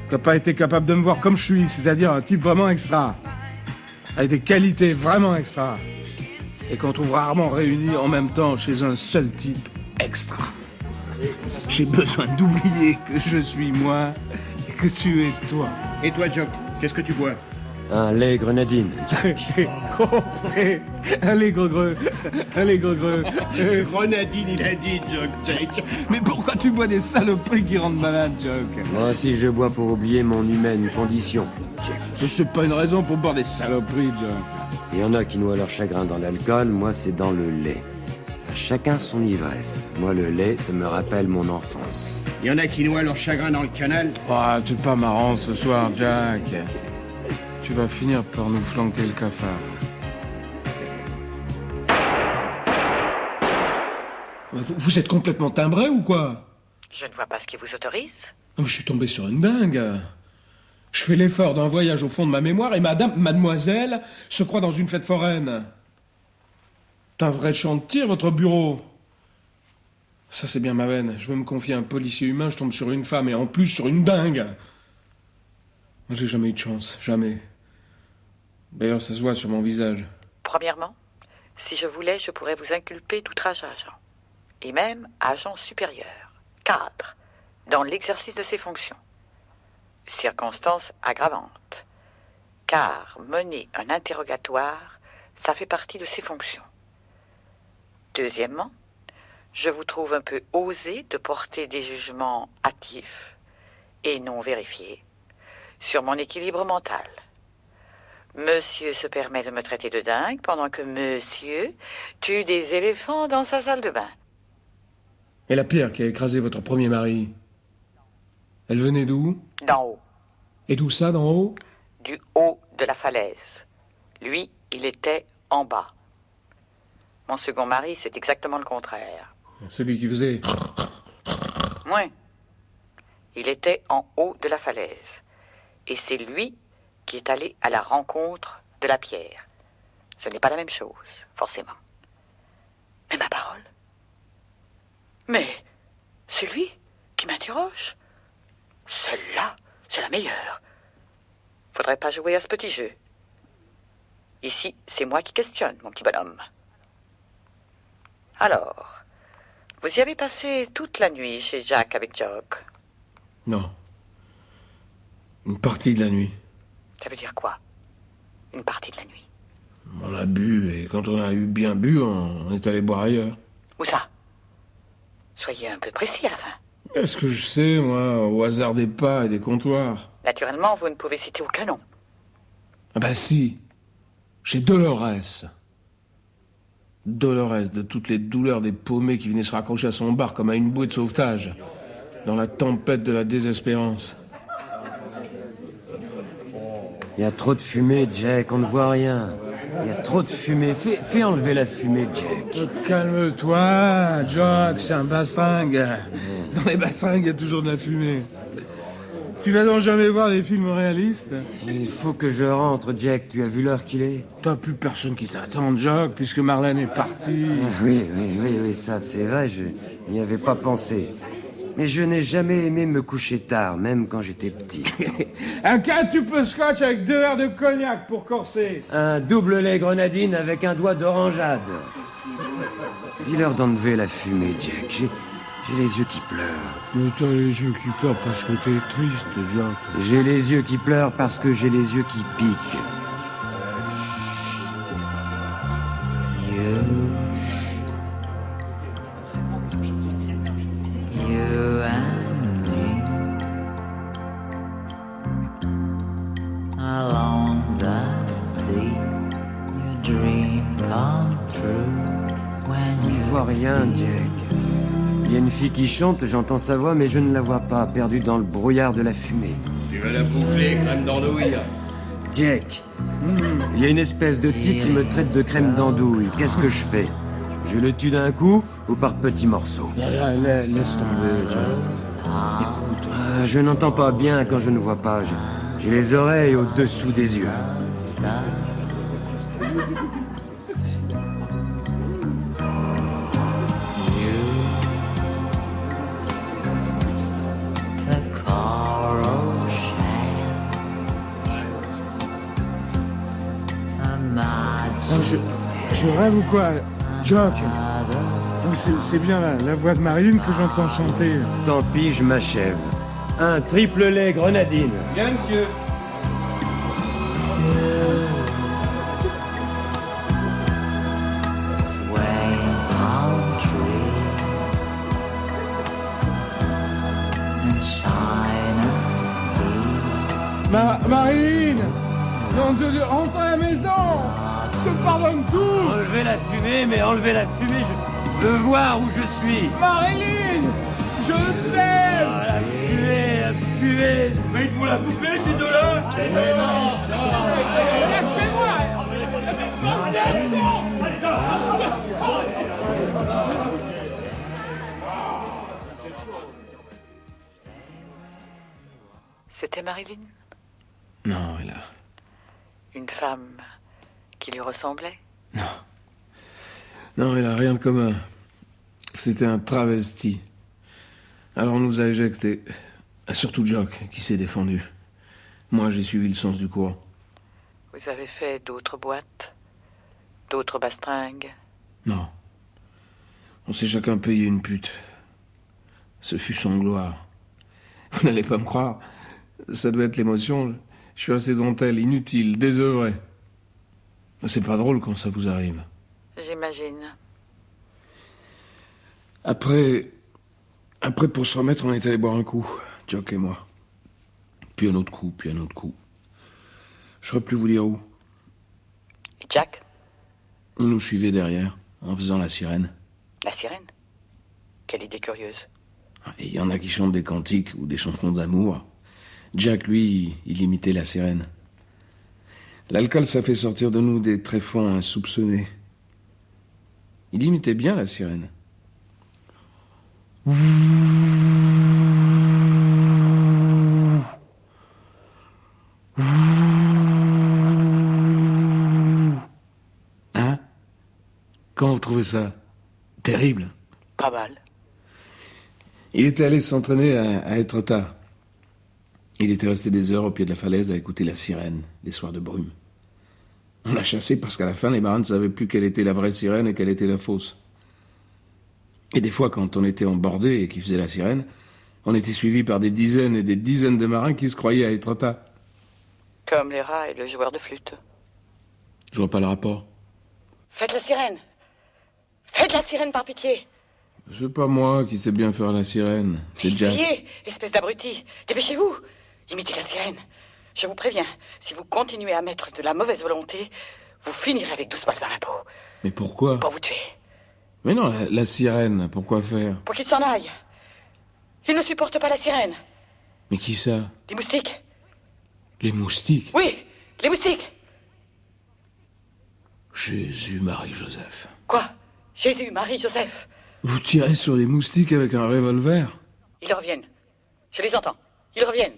Qui n'a pas été capable de me voir comme je suis, c'est-à-dire un type vraiment extra. Avec des qualités vraiment extra. Et qu'on trouve rarement réunies en même temps chez un seul type extra. J'ai besoin d'oublier que je suis moi et que tu es toi. Et toi, Jock, qu'est-ce que tu bois? Un lait grenadine. Allez, gros-greux. Allez, gros-greux. Grenadine, il a dit, Jock, Jack. Mais pourquoi tu bois des saloperies qui rendent malade, Jock? Moi aussi, je bois pour oublier mon humaine condition, Jack. C'est pas une raison pour boire des saloperies, Jock. Il y en a qui noient leur chagrin dans l'alcool, moi c'est dans le lait. À chacun son ivresse. Moi le lait, ça me rappelle mon enfance. Il y en a qui noient leur chagrin dans le canal. Ah, t'es pas marrant ce soir, Jack. Tu vas finir par nous flanquer le cafard. Vous êtes complètement timbré ou quoi? Je ne vois pas ce qui vous autorise. Non, mais je suis tombé sur une dingue. Je fais l'effort d'un voyage au fond de ma mémoire et mademoiselle, se croit dans une fête foraine. C'est un vrai champ de tir, votre bureau. Ça, c'est bien ma veine. Je veux me confier à un policier humain, je tombe sur une femme et en plus sur une dingue. Moi, j'ai jamais eu de chance, jamais. D'ailleurs, ça se voit sur mon visage. Premièrement, si je voulais, je pourrais vous inculper d'outrage à agent. Et même à agent supérieur, cadre, dans l'exercice de ses fonctions. Circonstance aggravante. Car mener un interrogatoire, ça fait partie de ses fonctions. Deuxièmement, je vous trouve un peu osé de porter des jugements hâtifs et non vérifiés sur mon équilibre mental. Monsieur se permet de me traiter de dingue pendant que monsieur tue des éléphants dans sa salle de bain. Et la pierre qui a écrasé votre premier mari, elle venait d'où? D'en haut, Et d'où ça, d'en haut? du haut de la falaise. Lui, il était en bas. Mon second mari, c'est exactement le contraire. Celui qui faisait... Oui. Il était en haut de la falaise. Et c'est lui qui est allé à la rencontre de la pierre. Ce n'est pas la même chose, forcément. Mais ma parole. Mais c'est lui qui m'interroge. Celle-là, c'est la meilleure. Faudrait pas jouer à ce petit jeu. Ici, c'est moi qui questionne, mon petit bonhomme. Alors, vous y avez passé toute la nuit chez Jack avec Jock. Non. Une partie de la nuit. Ça veut dire quoi? Une partie de la nuit. On a bu, et quand on a eu bien bu, on est allé boire ailleurs. Où ça? Soyez un peu précis à la fin. Est-ce que je sais, moi, au hasard des pas et des comptoirs? Naturellement, vous ne pouvez citer aucun nom. Ah bah si. Chez Dolores. Dolores, de toutes les douleurs des paumés qui venaient se raccrocher à son bar comme à une bouée de sauvetage. Dans la tempête de la désespérance. Il y a trop de fumée, Jack, on ne voit rien. Il y a trop de fumée. Fais enlever la fumée, Jack. Calme-toi, Jock, c'est un bastringue. Dans les bastringues, il y a toujours de la fumée. Tu vas donc jamais voir des films réalistes? Il faut que je rentre, Jack. Tu as vu l'heure qu'il est? T'as plus personne qui t'attend, Jock, puisque Marlène est partie. Oui, ça c'est vrai, je n'y avais pas pensé. Mais je n'ai jamais aimé me coucher tard, même quand j'étais petit. Un quintuple scotch avec 2 verres de cognac pour corser. Un double lait grenadine avec un doigt d'orangeade. Dis-leur d'enlever la fumée, Jack. J'ai les yeux qui pleurent. Mais t'as les yeux qui pleurent parce que t'es triste, Jock. J'ai les yeux qui pleurent parce que j'ai les yeux qui piquent. You and me along the sea, your dream come true when Je you vois rien, Jack. Il y a une fille qui chante, j'entends sa voix, mais je ne la vois pas, perdue dans le brouillard de la fumée. Tu vas la boucler, crème d'andouille. Jack, il y a une espèce de type qui me traite de crème d'andouille. Qu'est-ce que je fais? Je le tue d'un coup ou par petits morceaux? Laisse tomber, Jock. Écoute. Je n'entends pas bien quand je ne vois pas. J'ai les oreilles au-dessous des yeux. the coral shells, a magic Je rêve ou quoi, Jock? Non, c'est bien la voix de Marine que j'entends chanter. Tant pis, je m'achève. Un triple lait grenadine. Bien, monsieur. swaying palm tree and shining sea. Marine! Non, rentre à la maison! te pardonne tout. Enlevez la fumée, mais enlevez la fumée, je veux voir où je suis. Marilyn, je t'aime. Ah, la fumée, la fumée. Mais il faut la poupée, ces deux-là. C'était Marilyn? Non, elle a... Une femme qui lui ressemblait? Non, elle a rien de commun. C'était un travesti. Alors on nous a éjectés. Surtout Jock, qui s'est défendu. Moi, j'ai suivi le sens du courant. Vous avez fait d'autres boîtes? D'autres bastringues? Non. On s'est chacun payé une pute. Ce fut sans gloire. Vous n'allez pas me croire. Ça doit être l'émotion. Je suis assez dentelle, inutile, désœuvré. C'est pas drôle quand ça vous arrive. J'imagine. Après, pour se remettre, on est allé boire un coup, Jock et moi. Puis un autre coup, puis un autre coup. Je saurais plus vous dire où. Et Jack? Il nous suivait derrière, en faisant la sirène. La sirène? Quelle idée curieuse. Et il y en a qui chantent des cantiques ou des chansons d'amour. Jack, lui, il imitait la sirène. L'alcool, ça fait sortir de nous des tréfonds insoupçonnés. Il imitait bien la sirène. Hein? Comment vous trouvez ça? Terrible. Pas mal. Il était allé s'entraîner à Etretat. Il était resté des heures au pied de la falaise à écouter la sirène, les soirs de brume. On l'a chassé parce qu'à la fin, les marins ne savaient plus quelle était la vraie sirène et quelle était la fausse. Et des fois, quand on était en bordée et qu'il faisait la sirène, on était suivis par des dizaines et des dizaines de marins qui se croyaient à Etretat. Comme les rats et le joueur de flûte. Je vois pas le rapport. Faites la sirène! Faites la sirène par pitié! C'est pas moi qui sais bien faire la sirène, c'est Jack. Essayez, espèce d'abruti! Dépêchez-vous! Imitez la sirène. Je vous préviens, si vous continuez à mettre de la mauvaise volonté, vous finirez avec 12 balles dans la peau. Mais pourquoi? Pour vous tuer. Mais non, la sirène, pourquoi faire? Pour qu'il s'en aille. Il ne supporte pas la sirène. Mais qui ça? Les moustiques. Les moustiques? Oui, les moustiques. Jésus, Marie, Joseph. Quoi? Jésus, Marie, Joseph. Vous tirez sur les moustiques avec un revolver? Ils reviennent. Je les entends. Ils reviennent.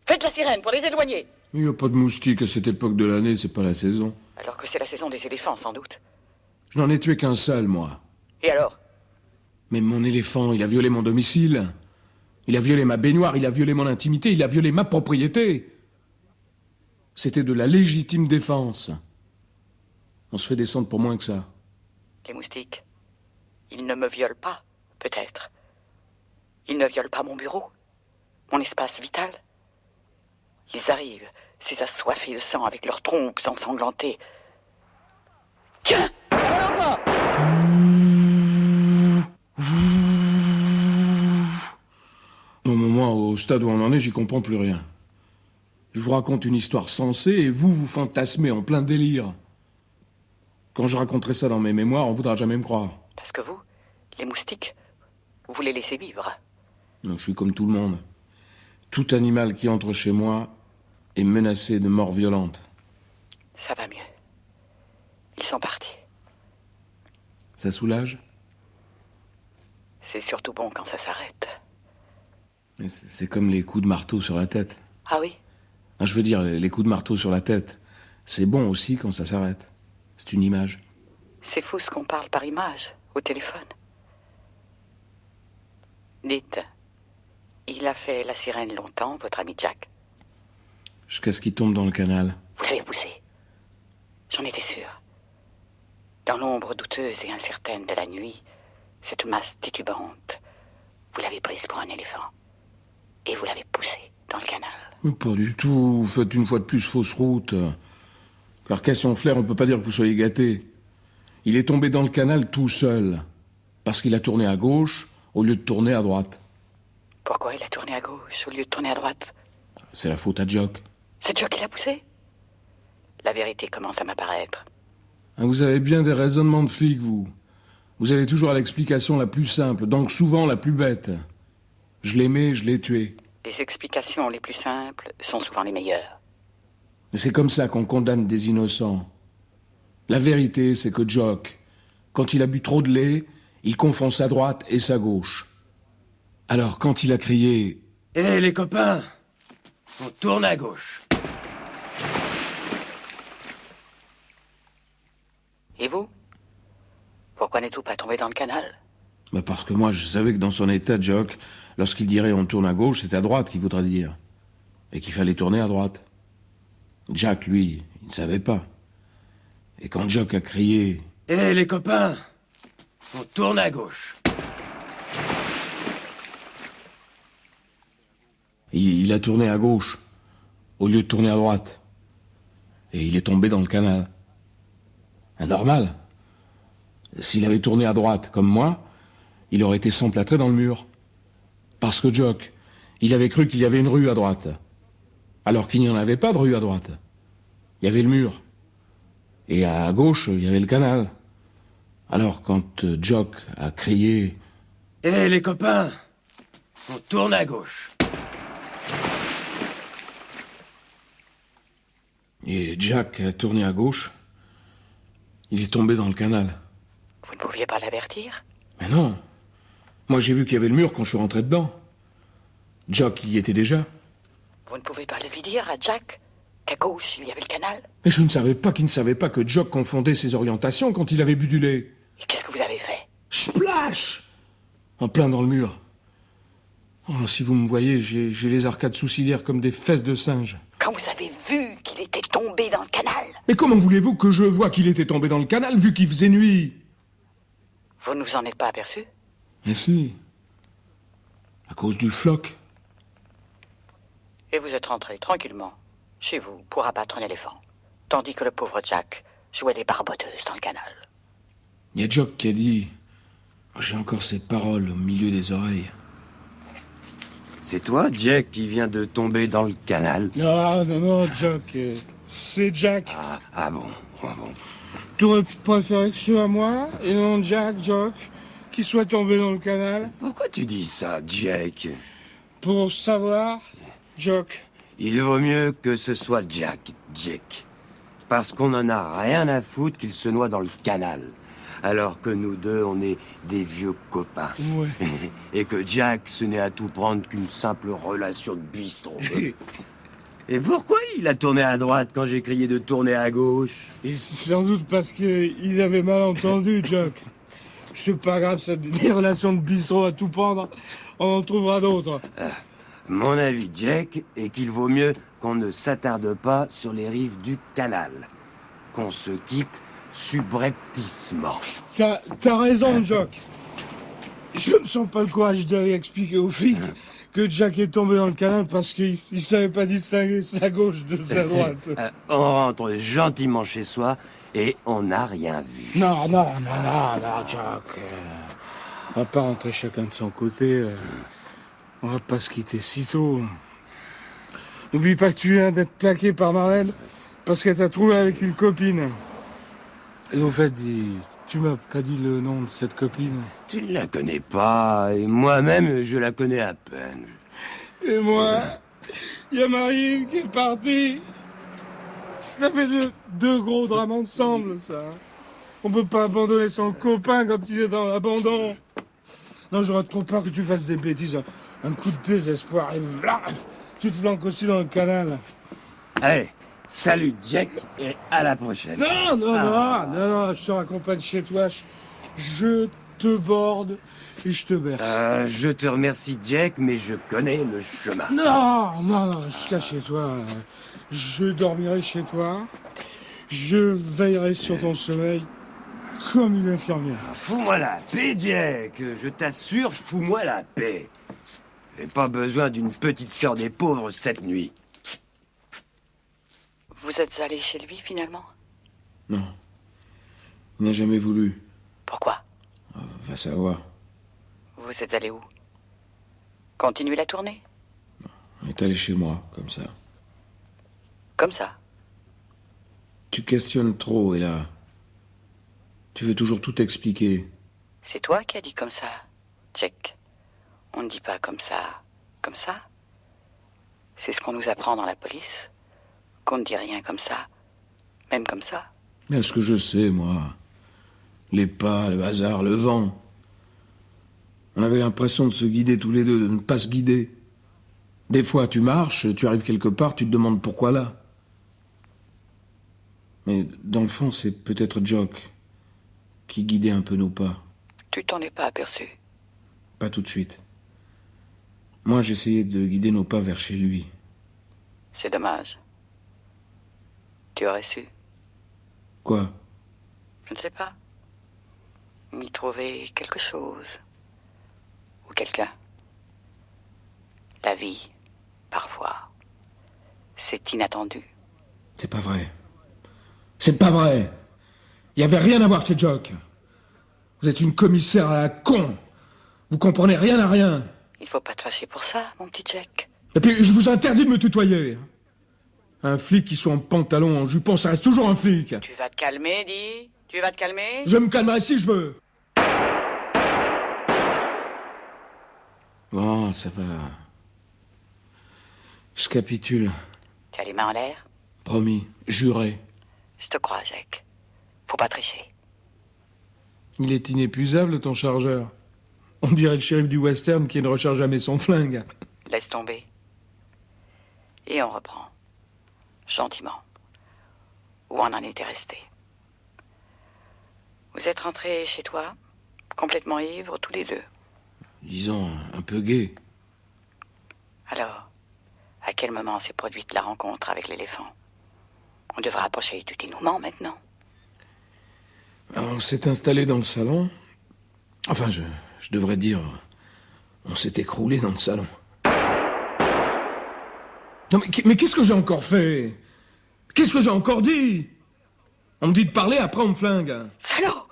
Faites la sirène pour les éloigner. Il n'y a pas de moustiques à cette époque de l'année, c'est pas la saison. Alors que c'est la saison des éléphants, sans doute. Je n'en ai tué qu'un seul, moi. Et alors? Mais mon éléphant, il a violé mon domicile. Il a violé ma baignoire, il a violé mon intimité, il a violé ma propriété. C'était de la légitime défense. On se fait descendre pour moins que ça. Les moustiques, ils ne me violent pas, peut-être. Ils ne violent pas mon bureau, mon espace vital. Ils arrivent, ces assoiffés de sang avec leurs trompes ensanglantées. Tiens! Voilà encore! Au moment, au stade où on en est, j'y comprends plus rien. Je vous raconte une histoire sensée et vous fantasmez en plein délire. Quand je raconterai ça dans mes mémoires, on voudra jamais me croire. Parce que vous, les moustiques, vous les laissez vivre. Non, je suis comme tout le monde. Tout animal qui entre chez moi est menacé de mort violente. Ça va mieux. Ils sont partis. Ça soulage? C'est surtout bon quand ça s'arrête. Mais c'est comme les coups de marteau sur la tête. Ah oui? Ah, je veux dire, les coups de marteau sur la tête, c'est bon aussi quand ça s'arrête. C'est une image. C'est fou ce qu'on parle par image, au téléphone. Dites, il a fait la sirène longtemps, votre ami Jack? Jusqu'à ce qu'il tombe dans le canal. Vous l'avez poussé. J'en étais sûr. Dans l'ombre douteuse et incertaine de la nuit, cette masse titubante, vous l'avez prise pour un éléphant. Et vous l'avez poussé dans le canal. Mais pas du tout. Vous faites une fois de plus fausse route. Car question flair, on peut pas dire que vous soyez gâté. Il est tombé dans le canal tout seul. Parce qu'il a tourné à gauche au lieu de tourner à droite. Pourquoi il a tourné à gauche au lieu de tourner à droite? C'est la faute à Jock. C'est Jock qui l'a poussé? La vérité commence à m'apparaître. Ah, vous avez bien des raisonnements de flic, vous. Vous allez toujours à l'explication la plus simple, donc souvent la plus bête. Je l'aimais, je l'ai tué. Les explications les plus simples sont souvent les meilleures. Et c'est comme ça qu'on condamne des innocents. La vérité, c'est que Jock, quand il a bu trop de lait, il confond sa droite et sa gauche. Alors, quand il a crié « Hé, les copains, on tourne à gauche. Et vous? Pourquoi n'êtes-vous pas tombé dans le canal? bah parce que moi, je savais que dans son état, Jock, lorsqu'il dirait on tourne à gauche, c'était à droite qu'il voudrait dire. Et qu'il fallait tourner à droite. Jack, lui, il ne savait pas. Et quand Jock a crié « Hé, les copains, on tourne à gauche. » il a tourné à gauche, au lieu de tourner à droite. Et il est tombé dans le canal. Normal. S'il avait tourné à droite, comme moi, il aurait été s'emplâtrer dans le mur. Parce que Jock, il avait cru qu'il y avait une rue à droite. Alors qu'il n'y en avait pas de rue à droite. Il y avait le mur. Et à gauche, il y avait le canal. Alors quand Jock a crié « Hé, les copains, on tourne à gauche. » et Jack a tourné à gauche, il est tombé dans le canal. Vous ne pouviez pas l'avertir? Mais non. Moi, j'ai vu qu'il y avait le mur quand je suis rentré dedans. Jock, il y était déjà. Vous ne pouvez pas lui dire à Jack qu'à gauche, il y avait le canal? Mais je ne savais pas qu'il ne savait pas que Jock confondait ses orientations quand il avait bu du lait. Et qu'est-ce que vous avez fait? Splash! En plein dans le mur. Oh, si vous me voyez, j'ai les arcades sourcilières comme des fesses de singe. Quand vous avez vu qu'il était tombé dans le canal? Mais comment voulez-vous que je voie qu'il était tombé dans le canal vu qu'il faisait nuit? Vous ne vous en êtes pas aperçu? Mais si. À cause du floc. Et vous êtes rentré tranquillement chez vous pour abattre un éléphant, tandis que le pauvre Jack jouait les barboteuses dans le canal. Il y a Jock qui a dit... J'ai encore ces paroles au milieu des oreilles. C'est toi, Jack, qui vient de tomber dans le canal? Non, Jock. C'est Jack. Ah bon. T'aurais préféré que ce soit moi, et non Jock, qui soit tombé dans le canal? Pourquoi tu dis ça, Jack? Pour savoir, Jock. Il vaut mieux que ce soit Jack. Parce qu'on en a rien à foutre qu'il se noie dans le canal. Alors que nous deux, on est des vieux copains. Ouais. Et que Jack, ce n'est à tout prendre qu'une simple relation de bistrot. Et pourquoi il a tourné à droite quand j'ai crié de tourner à gauche? Et sans doute parce qu'ils avaient mal entendu, Jock. C'est pas grave, ça, des relations de bistrot à tout prendre, on en trouvera d'autres. Mon avis, Jack, est qu'il vaut mieux qu'on ne s'attarde pas sur les rives du canal. Qu'on se quitte subrepticement. T'as raison, Jock. Je me sens pas le courage d'aller expliquer aux flics que Jack est tombé dans le canal parce qu'il savait pas distinguer sa gauche de sa droite. On rentre gentiment chez soi et on n'a rien vu. Non, Jack. On va pas rentrer chacun de son côté. On va pas se quitter si tôt. N'oublie pas que tu viens d'être plaqué par Marlène parce qu'elle t'a trouvé avec une copine. Et au fait, tu m'as pas dit le nom de cette copine. Tu ne la connais pas, et moi-même, je la connais à peine. Et moi, il y a Marine qui est partie. Ça fait deux gros drames ensemble, ça. On peut pas abandonner son copain quand il est dans l'abandon. Non, j'aurais trop peur que tu fasses des bêtises. Un coup de désespoir et voilà, tu te flanques aussi dans le canal. Allez, salut Jack, et à la prochaine. Non, je te raccompagne chez toi. Je te borde et je te berce. Je te remercie Jack, mais je connais le chemin. Non, je cache chez toi. Je dormirai chez toi. Je veillerai sur ton sommeil comme une infirmière. Fous-moi la paix, Jack. Je t'assure, fous-moi la paix. J'ai pas besoin d'une petite sœur des pauvres cette nuit. Vous êtes allé chez lui, finalement? Non. Il n'a jamais voulu. Pourquoi? Va savoir. Vous êtes allé où? Continuez la tournée? On est allé chez moi, comme ça. Comme ça? Tu questionnes trop, et là... Tu veux toujours tout expliquer. C'est toi qui as dit comme ça, Jack. On ne dit pas comme ça, comme ça. C'est ce qu'on nous apprend dans la police. Qu'on ne dit rien comme ça, même comme ça. Mais est-ce que je sais, moi? Les pas, le hasard, le vent. On avait l'impression de se guider tous les deux, de ne pas se guider. Des fois, tu marches, tu arrives quelque part, tu te demandes pourquoi là. Mais dans le fond, c'est peut-être Jock qui guidait un peu nos pas. Tu t'en es pas aperçu. Pas tout de suite. Moi, j'essayais de guider nos pas vers chez lui. C'est dommage. Tu aurais su. Quoi? Je ne sais pas. Y trouver quelque chose. Ou quelqu'un. La vie, parfois, c'est inattendu. C'est pas vrai. C'est pas vrai. Il y avait rien à voir chez Jock. Vous êtes une commissaire à la con. Vous comprenez rien à rien. Il faut pas te fâcher pour ça, mon petit Jack. Et puis, je vous interdis de me tutoyer. Un flic qui soit en pantalon, en jupon, ça reste toujours un flic. Tu vas te calmer, dis. Tu vas te calmer. Je me calmerai si je veux. Bon, ça va. Je capitule. Tu as les mains en l'air. Promis, juré. Je te crois, Jack. Faut pas tricher. Il est inépuisable, ton chargeur. On dirait le shérif du western qui ne recharge jamais son flingue. Laisse tomber. Et on reprend. Gentiment. Où on en était resté. Vous êtes rentrés chez toi, complètement ivres, tous les deux. Disons, un peu gai. Alors, à quel moment s'est produite la rencontre avec l'éléphant? On devrait approcher du dénouement maintenant. On s'est installé dans le salon. Enfin, je devrais dire, on s'est écroulé dans le salon. Non, mais qu'est-ce que j'ai encore fait? Qu'est-ce que j'ai encore dit? On me dit de parler, après on me flingue. Salaud!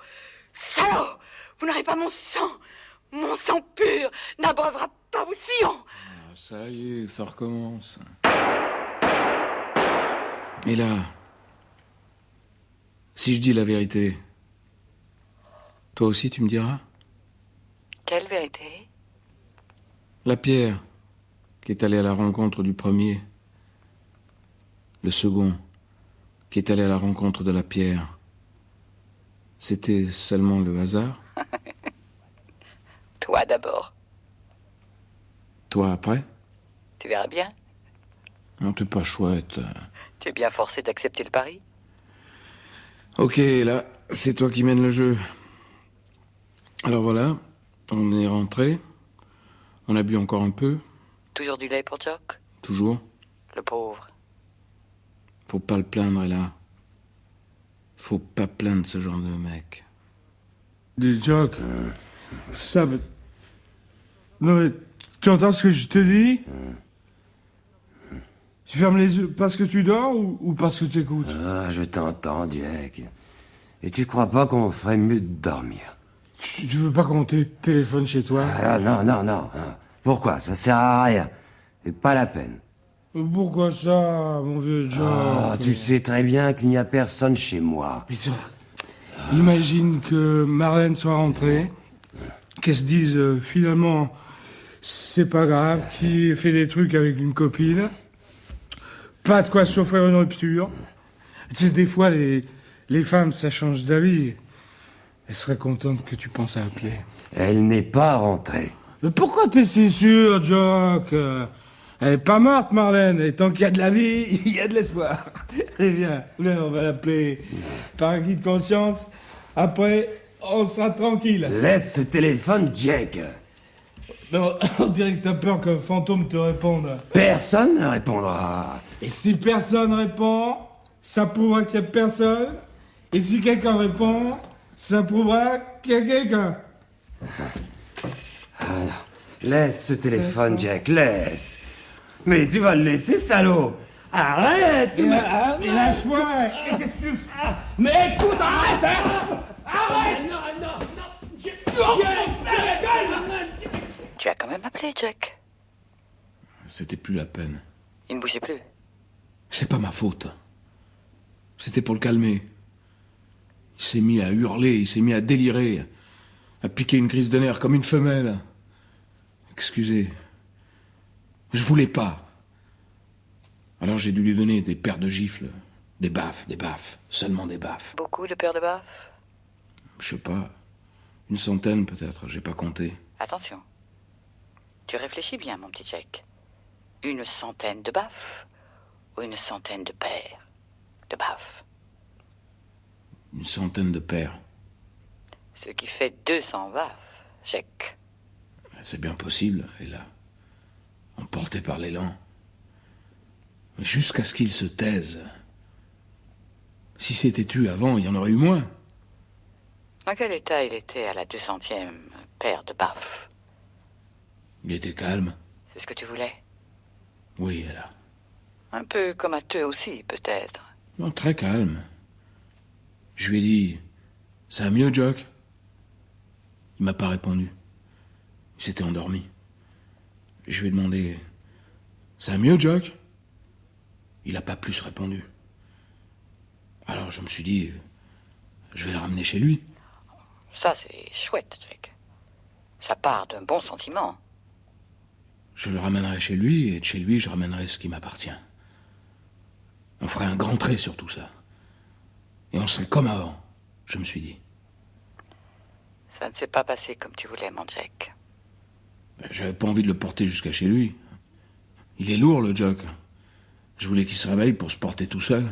Salaud! Vous n'aurez pas mon sang pur n'abreuvera pas vos sillons! Ah, ça y est, ça recommence. Et là, si je dis la vérité, toi aussi tu me diras? Quelle vérité? La pierre qui est allée à la rencontre du premier. Le second qui est allé à la rencontre de la pierre. C'était seulement le hasard? Toi d'abord. Toi après? Tu verras bien. Non, t'es pas chouette. Tu es bien forcé d'accepter le pari. Ok, là, c'est toi qui mènes le jeu. Alors voilà, on est rentré. On a bu encore un peu. Toujours du lait pour Jock? Toujours. Le pauvre. Faut pas le plaindre, là. Faut pas plaindre ce genre de mec. Dis, Jock, ça... Non mais, tu entends ce que je te dis? Tu fermes les yeux parce que tu dors ou parce que tu écoutes? Ah, je t'entends, Jack. Et tu crois pas qu'on ferait mieux de dormir? Tu veux pas qu'on téléphone chez toi? Ah, non. Pourquoi? Ça sert à rien. C'est pas la peine. Pourquoi ça, mon vieux Jock? Ah, tu sais très bien qu'il n'y a personne chez moi. Putain. Imagine que Marlène soit rentrée, qu'elle se dise finalement c'est pas grave, qu'il fait des trucs avec une copine, pas de quoi s'offrir une rupture. Tu sais, des fois les femmes ça change d'avis. Elle serait contente que tu penses à appeler. Elle n'est pas rentrée. Mais pourquoi t'es si sûr, Jock? Elle est pas morte, Marlène, et tant qu'il y a de la vie, il y a de l'espoir. Allez, viens, on va l'appeler par acquis de conscience. Après, on sera tranquille. Laisse ce téléphone, Jack. Non, on dirait que t'as peur qu'un fantôme te réponde. Personne ne répondra. Et si personne répond, ça prouvera qu'il y a personne. Et si quelqu'un répond, ça prouvera qu'il y a quelqu'un. Laisse ce téléphone, Jack, laisse. Mais tu vas le laisser, salaud. Arrête. Et lâche-moi. Qu'est-ce que tu fais? Mais écoute, arrête, hein. Arrête. Non. Tu as quand même appelé, Jack. C'était plus la peine. Il ne bougeait plus. C'est pas ma faute. C'était pour le calmer. Il s'est mis à hurler, il s'est mis à délirer, à piquer une crise de nerfs comme une femelle. Excusez. Je voulais pas. Alors j'ai dû lui donner des paires de gifles, des baffes, seulement des baffes. Beaucoup de paires de baffes? Je sais pas, une centaine peut-être, j'ai pas compté. Attention. Tu réfléchis bien, mon petit Jack. Une centaine de baffes ou une centaine de paires de baffes? Une centaine de paires. Ce qui fait 200 baffes, Jack. C'est bien possible, et là, emporté par l'élan. Jusqu'à ce qu'il se taise. Si c'était tu avant, il y en aurait eu moins. Dans quel état il était à la 200e paire de baffes? Il était calme. C'est ce que tu voulais? Oui, là. Un peu comateux aussi, peut-être. Non, très calme. Je lui ai dit, ça va mieux, Jock? Il m'a pas répondu. Il s'était endormi. Je lui ai demandé, ça va mieux, Jock? Il a pas plus répondu. Alors je me suis dit, je vais le ramener chez lui. Ça, c'est chouette, Jack. Ça part d'un bon sentiment. Je le ramènerai chez lui, et de chez lui, je ramènerai ce qui m'appartient. On ferait un grand trait sur tout ça. Et on serait comme avant, je me suis dit. Ça ne s'est pas passé comme tu voulais, mon Jack. J'avais pas envie de le porter jusqu'à chez lui. Il est lourd, le Jock. Je voulais qu'il se réveille pour se porter tout seul.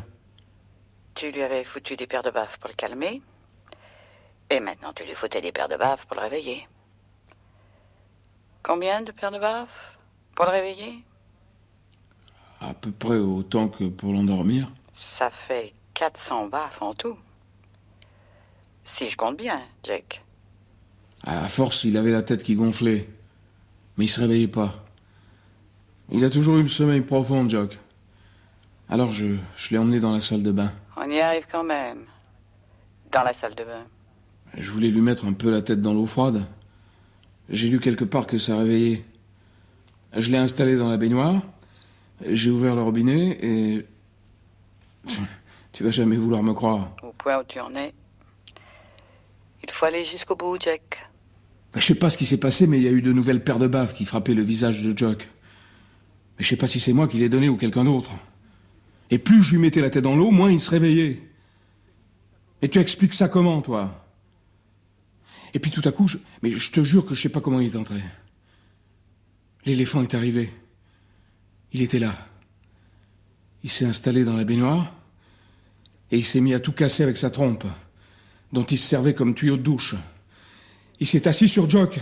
Tu lui avais foutu des paires de baffes pour le calmer. Et maintenant, tu lui foutais des paires de baffes pour le réveiller. Combien de paires de baffes pour le réveiller? À peu près autant que pour l'endormir. Ça fait 400 baffes en tout. Si je compte bien, Jack. À force, il avait la tête qui gonflait. Mais il se réveillait pas. Il a toujours eu le sommeil profond, Jock. Alors je l'ai emmené dans la salle de bain. On y arrive quand même. Dans la salle de bain. Je voulais lui mettre un peu la tête dans l'eau froide. J'ai lu quelque part que ça réveillait. Je l'ai installé dans la baignoire. J'ai ouvert le robinet et... Tu vas jamais vouloir me croire. Au point où tu en es. Il faut aller jusqu'au bout, Jack. Je sais pas ce qui s'est passé, mais il y a eu de nouvelles paires de baffes qui frappaient le visage de Jock. Mais je sais pas si c'est moi qui l'ai donné ou quelqu'un d'autre. Et plus je lui mettais la tête dans l'eau, moins il se réveillait. Et tu expliques ça comment, toi? Et puis tout à coup, mais je te jure que je sais pas comment il est entré. L'éléphant est arrivé. Il était là. Il s'est installé dans la baignoire et il s'est mis à tout casser avec sa trompe, dont il se servait comme tuyau de douche. Il s'est assis sur Jock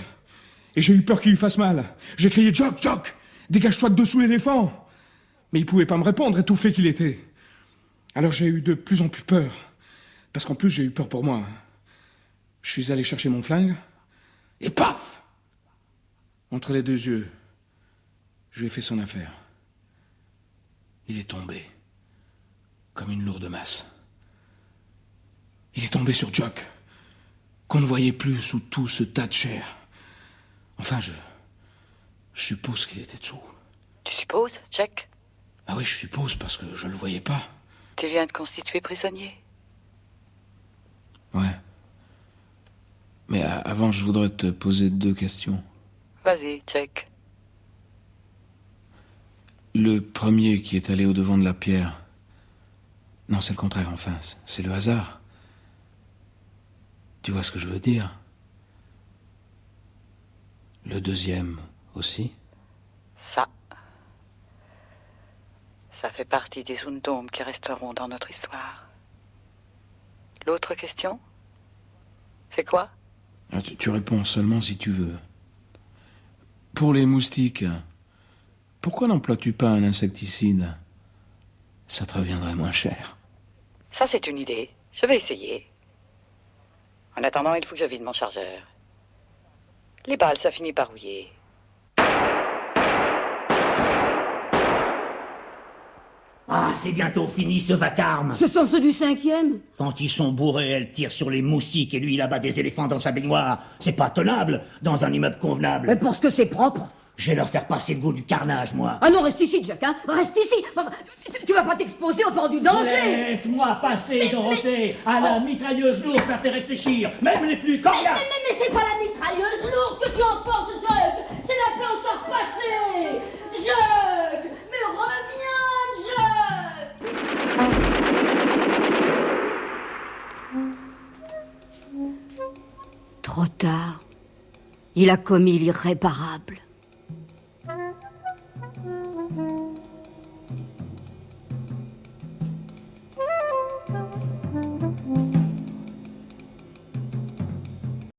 et j'ai eu peur qu'il lui fasse mal. J'ai crié « Jock, Jock, dégage-toi de dessous l'éléphant !» Mais il pouvait pas me répondre, étouffé qu'il était. Alors j'ai eu de plus en plus peur, parce qu'en plus j'ai eu peur pour moi. Je suis allé chercher mon flingue, et paf! Entre les deux yeux, je lui ai fait son affaire. Il est tombé, comme une lourde masse. Il est tombé sur Jock, qu'on ne voyait plus sous tout ce tas de chair. Enfin, je suppose qu'il était dessous. Tu supposes, Jack? Ah oui, je suppose, parce que je le voyais pas. Tu viens de constituer prisonnier? Ouais. Mais avant, je voudrais te poser 2 questions. Vas-y, Jack. Le premier qui est allé au-devant de la pierre... Non, c'est le contraire, enfin, c'est le hasard. Tu vois ce que je veux dire? Le deuxième aussi? Ça fait partie des Undômes qui resteront dans notre histoire. L'autre question? C'est quoi? Ah, tu réponds seulement si tu veux. Pour les moustiques, pourquoi n'emploies-tu pas un insecticide? Ça te reviendrait moins cher. Ça, c'est une idée. Je vais essayer. En attendant, il faut que je vide mon chargeur. Les balles, ça finit par rouiller. Ah, c'est bientôt fini ce vacarme. Ce sont ceux du 5e. Quand ils sont bourrés, elle tire sur les moustiques et lui il abat des éléphants dans sa baignoire. C'est pas tenable dans un immeuble convenable. Mais parce que c'est propre. Je vais leur faire passer le goût du carnage, moi. Ah non, reste ici, Jack, hein. Reste ici. Enfin, tu vas pas t'exposer au vent du danger. Laisse-moi passer, Dorothée. À la mitrailleuse lourde, ça fait réfléchir. Même les plus coriaces. Mais c'est pas la mitrailleuse lourde que tu emportes, Jack. C'est la planche à repasser. Jack, mais reviens, Jack. Trop tard. Il a commis l'irréparable.